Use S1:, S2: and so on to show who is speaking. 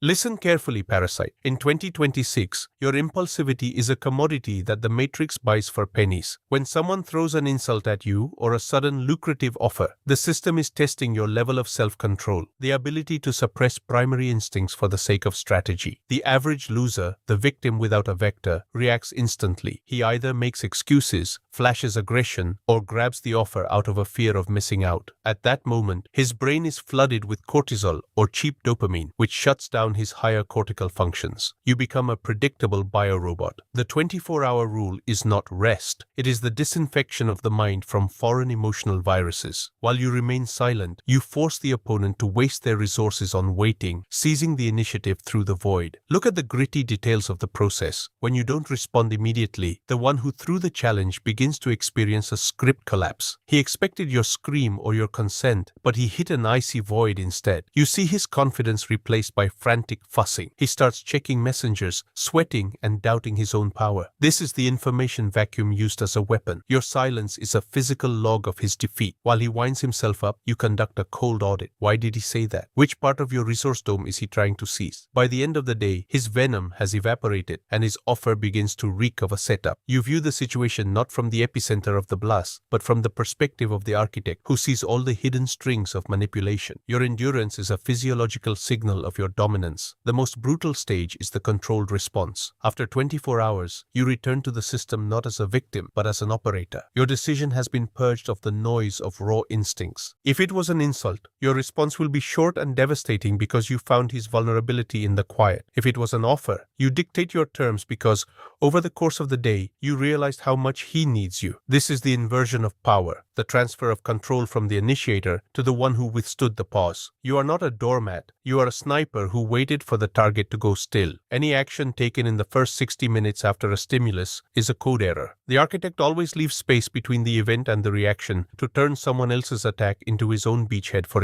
S1: Listen carefully, parasite. In 2026, your impulsivity is a commodity that the Matrix buys for pennies. When someone throws an insult at you or a sudden lucrative offer, the system is testing your level of self-control, the ability to suppress primary instincts for the sake of strategy. The average loser, the victim without a vector, reacts instantly. He either makes excuses, flashes aggression, or grabs the offer out of a fear of missing out. At that moment, his brain is flooded with cortisol or cheap dopamine, which shuts down his higher cortical functions. You become a predictable biorobot. The 24-hour rule is not rest. It is the disinfection of the mind from foreign emotional viruses. While you remain silent, you force the opponent to waste their resources on waiting, seizing the initiative through the void. Look at the gritty details of the process. When you don't respond immediately, the one who threw the challenge begins to experience a script collapse. He expected your scream or your consent, but he hit an icy void instead. You see his confidence replaced by frantic fussing. He starts checking messengers, sweating and doubting his own power. This is the information vacuum used as a weapon. Your silence is a physical log of his defeat. While he winds himself up, you conduct a cold audit. Why did he say that? Which part of your resource dome is he trying to seize? By the end of the day, his venom has evaporated and his offer begins to reek of a setup. You view the situation not from the epicenter of the blast, but from the perspective of the architect who sees all the hidden strings of manipulation. Your endurance is a physiological signal of your dominance. The most brutal stage is the controlled response. After 24 hours, you return to the system not as a victim, but as an operator. Your decision has been purged of the noise of raw instincts. If it was an insult, your response will be short and devastating because you found his vulnerability in the quiet. If it was an offer, you dictate your terms because, over the course of the day, you realized how much he needs you. This is the inversion of power, the transfer of control from the initiator to the one who withstood the pause. You are not a doormat. You are a sniper who waited for the target to go still. Any action taken in the first 60 minutes after a stimulus is a code error. The architect always leaves space between the event and the reaction to turn someone else's attack into his own beachhead for